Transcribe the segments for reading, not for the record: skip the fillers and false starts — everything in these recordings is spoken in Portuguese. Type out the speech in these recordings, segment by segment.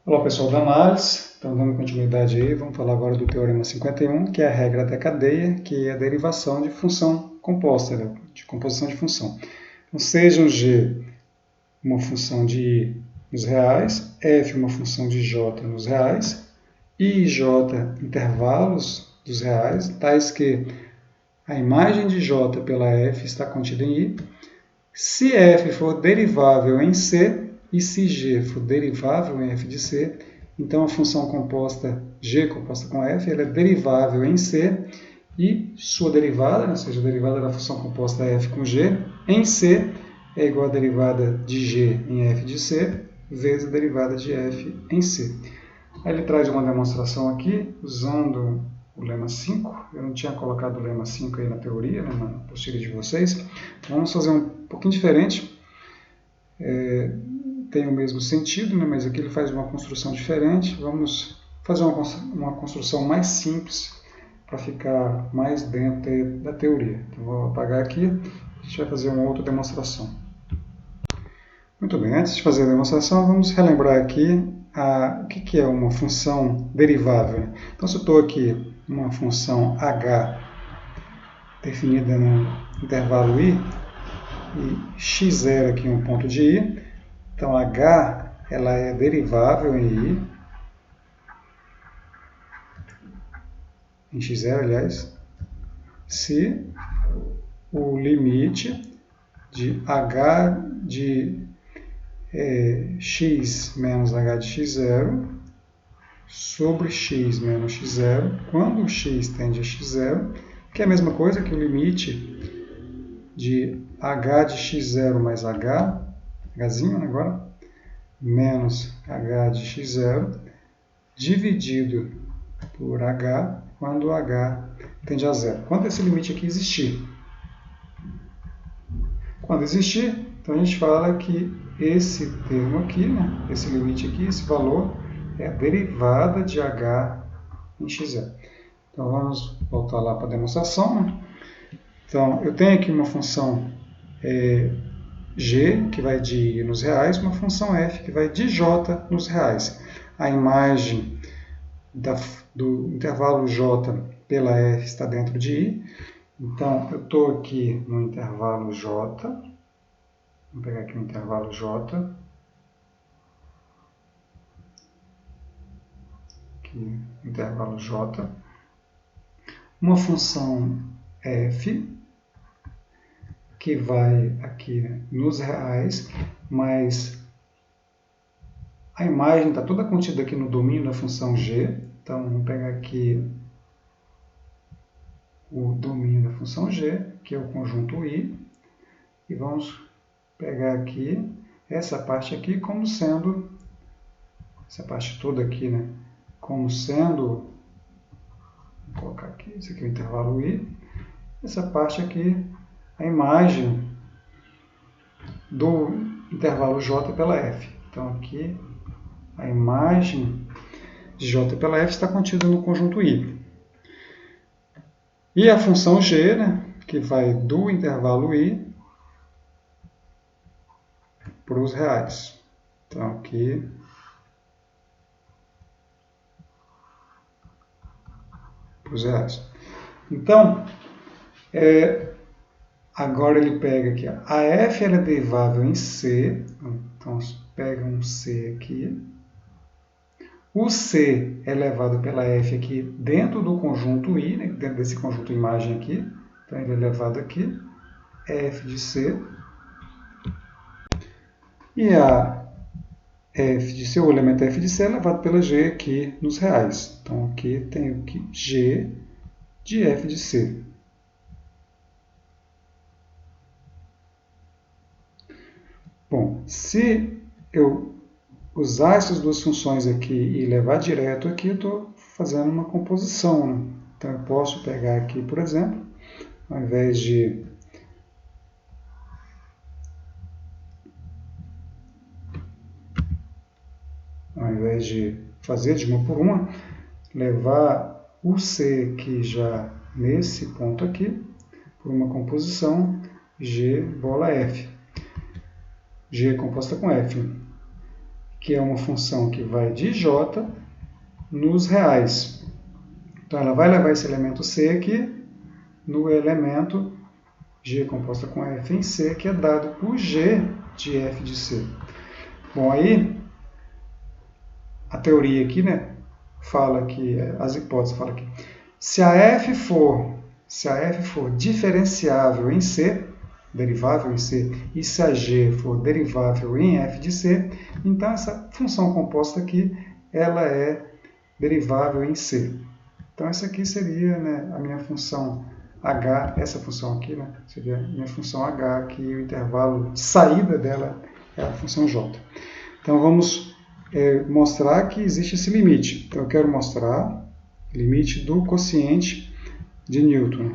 Olá pessoal da análise, então dando continuidade aí, vamos falar agora do Teorema 51, que é a regra da cadeia, que é a derivação de função composta, né? De composição de função. Então, seja o G uma função de I nos reais, F uma função de J nos reais, I e J intervalos dos reais, tais que a imagem de J pela F está contida em I. Se F for derivável em C e se G for derivável em f de C, então a função composta G composta com F ela é derivável em C e sua derivada, ou seja, a derivada da função composta F com G, em C é igual à derivada de G em f de C vezes a derivada de F em C. Aí ele traz uma demonstração aqui usando o lema 5. Eu não tinha colocado o lema 5 aí na teoria, né, na apostila de vocês. Então, vamos fazer um pouquinho diferente. Tem o mesmo sentido, né, mas aqui ele faz uma construção diferente. Vamos fazer uma construção mais simples para ficar mais dentro da teoria. Então, vou apagar aqui. A gente vai fazer uma outra demonstração. Muito bem, antes de fazer a demonstração, vamos relembrar aqui o que é uma função derivável. Então, se eu estou aqui uma função h definida no intervalo i, e x0 aqui um ponto de i, então h ela é derivável em i, em x0, aliás, se o limite de h de x menos h de x0 sobre x menos x0, quando x tende a x0, que é a mesma coisa que o limite de h de x0 mais hzinho agora, menos h de x0, dividido por h, quando h tende a zero. Quando esse limite aqui existir. Quando existir, então a gente fala que esse termo aqui, né, esse limite aqui, esse valor, é a derivada de h em x0. Então, vamos voltar lá para a demonstração. Né? Então, eu tenho aqui uma função g, que vai de i nos reais, uma função f, que vai de j nos reais. A imagem do intervalo j pela f está dentro de i. Então, eu estou aqui no intervalo j. Vou pegar aqui o intervalo j. Aqui, intervalo j. Uma função f, que vai aqui nos reais, mas a imagem está toda contida aqui no domínio da função g. Então, vamos pegar aqui o domínio da função g, que é o conjunto i, e vamos pegar aqui essa parte aqui como sendo, essa parte toda aqui, né, como sendo, vou colocar aqui, esse aqui é o intervalo i, essa parte aqui, a imagem do intervalo j pela f. Então, aqui, a imagem de j pela f está contida no conjunto i. E a função g, né, que vai do intervalo i para os reais. Então, aqui, para os reais. Então, agora ele pega aqui, ó, a f ela é derivável em c, então pega um c aqui. O c é levado pela f aqui dentro do conjunto i, né, dentro desse conjunto imagem aqui, então ele é levado aqui, f de c. E a f de c, o elemento f de c é levado pela g aqui nos reais. Então aqui tem o que? G de f de c. Bom, se eu usar essas duas funções aqui e levar direto aqui, eu estou fazendo uma composição. Né? Então eu posso pegar aqui, por exemplo, ao invés de fazer de uma por uma, levar o C aqui já nesse ponto aqui, por uma composição G bola F. G composta com F, que é uma função que vai de j nos reais. Então, ela vai levar esse elemento c aqui no elemento g composta com f em c, que é dado por g de f de c. Bom, aí a teoria aqui, né, fala que, as hipóteses falam que se a f for diferenciável em c, derivável em c, e se a g for derivável em f de c, então essa função composta aqui, ela é derivável em c. Então essa aqui seria, né, a minha função h, essa função aqui, né, seria a minha função h, que o intervalo de saída dela é a função j. Então vamos mostrar que existe esse limite. Então eu quero mostrar o limite do quociente de Newton.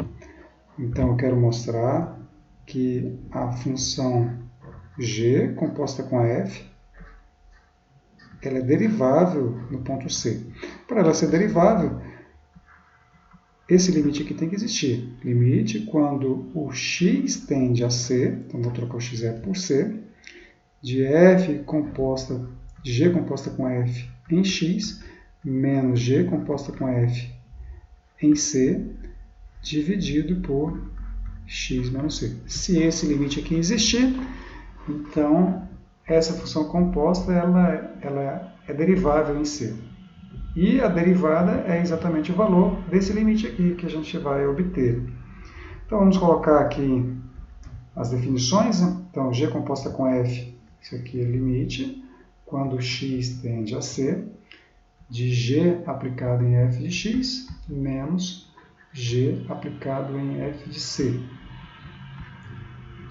Então eu quero mostrar que a função g composta com a f, ela é derivável no ponto C. Para ela ser derivável, esse limite aqui tem que existir. Limite quando o x tende a c, então vou trocar o x0 por c, de g composta com f em x, menos g composta com f em c, dividido por x menos c. Se esse limite aqui existir, então essa função composta ela é derivável em c. E a derivada é exatamente o valor desse limite aqui que a gente vai obter. Então vamos colocar aqui as definições. Então g composta com f, isso aqui é limite, quando x tende a c, de g aplicado em f de x, menos g aplicado em f de c,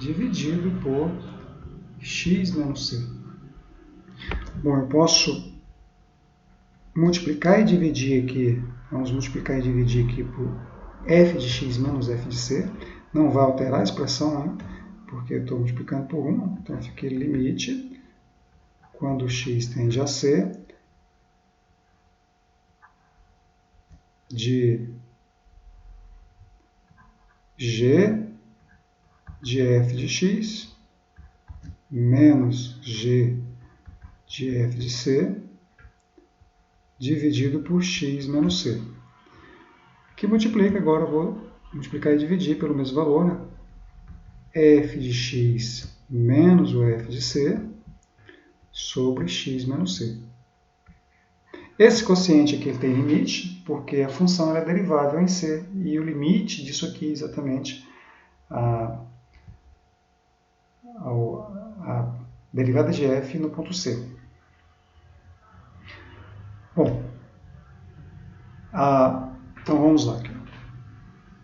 dividido por x menos c. Bom, eu posso multiplicar e dividir aqui, vamos multiplicar e dividir aqui por f de x menos f de c, não vai alterar a expressão, né? Porque eu estou multiplicando por 1, então fica limite, quando x tende a c, de g de f de x menos g de f de c, dividido por x menos c. Que multiplica, agora eu vou multiplicar e dividir pelo mesmo valor, né? F de x menos o f de c sobre x menos c. Esse quociente aqui ele tem limite, porque a função é derivável em c, e o limite disso aqui é exatamente a derivada de f no ponto C. Bom, então vamos lá.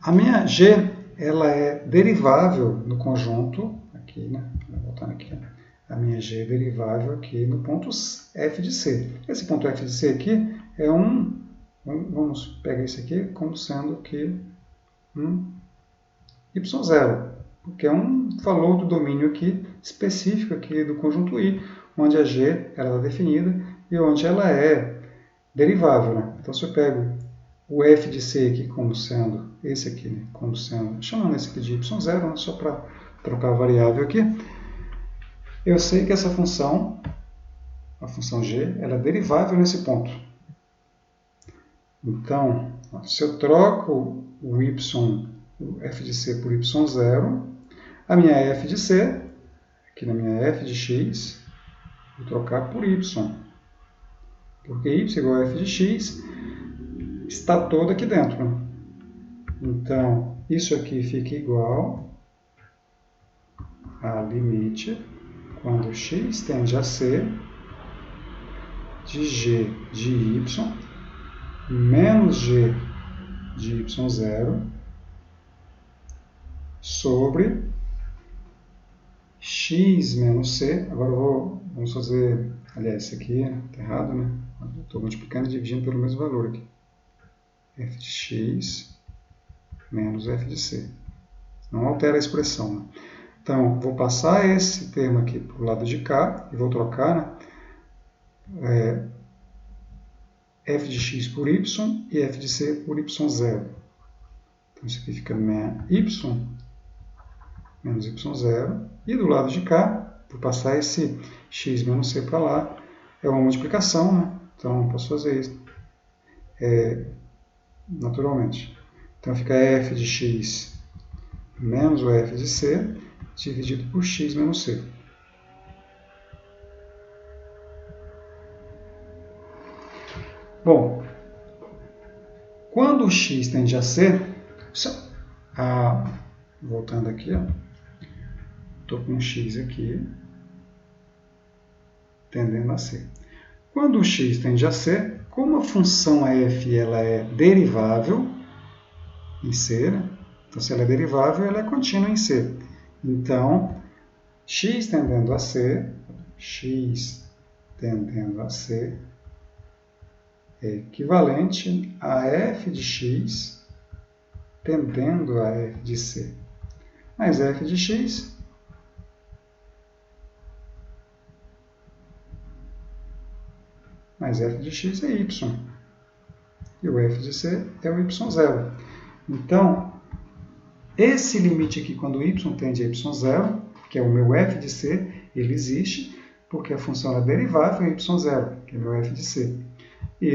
A minha g ela é derivável no conjunto, aqui, né? Voltando aqui, a minha g é derivável aqui no ponto f de c. Esse ponto f de c aqui é vamos pegar isso aqui como sendo que y0, porque é um valor do domínio aqui específico aqui do conjunto I, onde a g ela é definida e onde ela é derivável, né? Então se eu pego o f de c aqui como sendo esse aqui, né? Como sendo, chamando esse aqui de y0, né? Só para trocar a variável aqui, eu sei que essa função, a função g, ela é derivável nesse ponto. Então, se eu troco o f de c por y0, a minha f de c, aqui na minha f de x, vou trocar por y. Porque y igual a f de x está todo aqui dentro. Né? Então, isso aqui fica igual a limite, quando x tende a c, de g de y menos g de y0 sobre x menos c. Agora vamos fazer, aliás, isso aqui está errado, né? Estou multiplicando e dividindo pelo mesmo valor aqui. f de x menos f de c. Não altera a expressão. Né? Então, vou passar esse termo aqui para o lado de cá e vou trocar, né? F de x por y e f de c por y0. Então, isso aqui fica y menos y0. E do lado de cá, vou passar esse x menos c para lá, é uma multiplicação, né? Então, eu posso fazer isso naturalmente. Então, fica f de x menos o f de c dividido por x menos c. Bom, quando o x tende a c, voltando aqui, estou com um x aqui, tendendo a c. Quando o x tende a c, como a função f ela é derivável em c, né? Então, se ela é derivável, ela é contínua em c. Então, x tendendo a c é equivalente a f de x tendendo a f de c. Mas f de x é y. E o f de c é o y0. Então, esse limite aqui, quando y tende a y0, que é o meu f de c, ele existe porque a função é derivável em y0, que é o meu f de c. E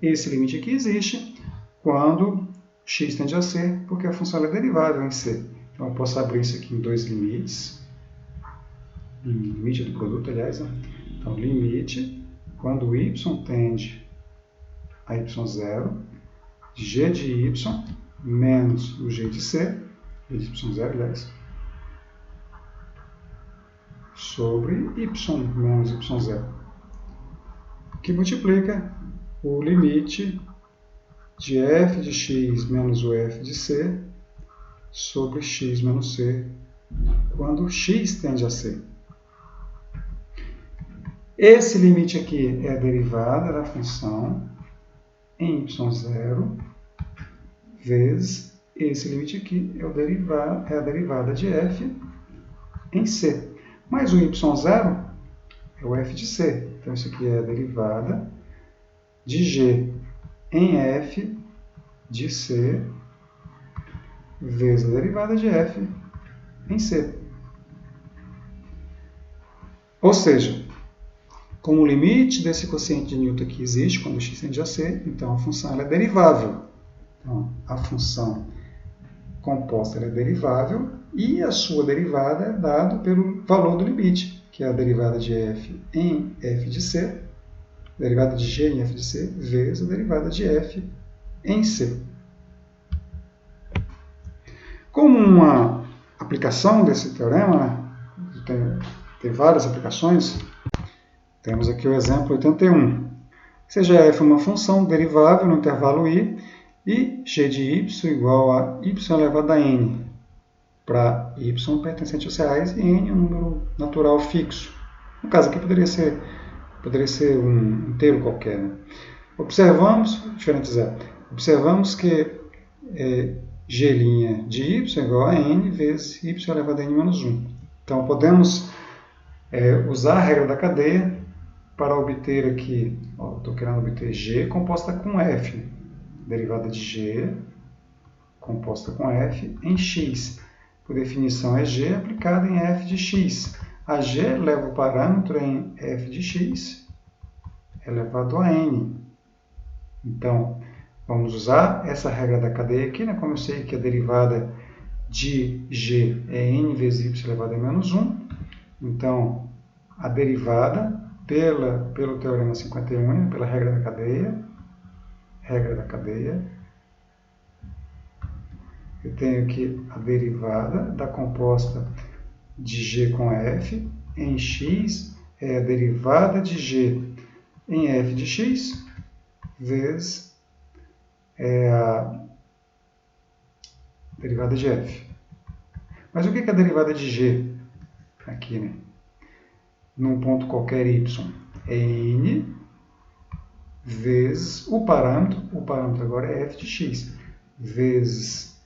esse limite aqui existe quando x tende a c, porque a função é derivável em c. Então, eu posso abrir isso aqui em dois limites. Limite do produto, aliás. Né? Então, limite, quando y tende a y0, g de y menos o g de c, g de y0, aliás, sobre y menos y0, que multiplica o limite de f de x menos o f de c sobre x menos c, quando x tende a c. Esse limite aqui é a derivada da função em y0 vezes esse limite aqui é a derivada de f em c. Mas o y0 é o f de c. Então, isso aqui é a derivada de g em f de c vezes a derivada de f em c. Ou seja, como o limite desse quociente de Newton aqui existe quando x tende a c, então a função ela é derivável. Então, a função composta ela é derivável e a sua derivada é dada pelo valor do limite, que é a derivada de f em f de c, derivada de g em f de c, vezes a derivada de f em c. Como uma aplicação desse teorema, tem várias aplicações, temos aqui o exemplo 81. Seja f uma função derivável no intervalo i e g de y igual a y elevado a n, para y pertencente aos reais e n um número natural fixo. No caso aqui poderia ser um inteiro qualquer. Né? Observamos que g' de y é igual a n vezes y elevado a n menos 1. Então, podemos usar a regra da cadeia para obter aqui, estou querendo obter g composta com f, derivada de g composta com f em x. Por definição, é g aplicada em f de x. A g leva o parâmetro em f de x elevado a n. Então, vamos usar essa regra da cadeia aqui, né? Como eu sei que a derivada de g é n vezes y elevado a menos 1, então, a derivada pelo teorema 51, pela regra da cadeia, eu tenho aqui a derivada da composta de g com f em x é a derivada de g em f de x vezes a derivada de f. Mas o que é a derivada de g aqui, né? Num ponto qualquer y? É n vezes o parâmetro agora é f de x, vezes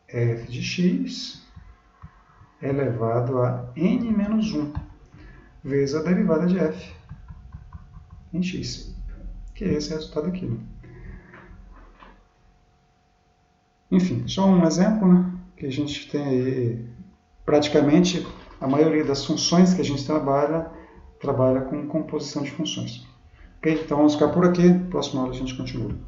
f de x elevado a n menos 1, vezes a derivada de f em x, que é esse resultado aqui. Né? Enfim, só um exemplo, né, que a gente tem aí, praticamente, a maioria das funções que a gente trabalha com composição de funções. Ok? Então vamos ficar por aqui. Próxima aula a gente continua.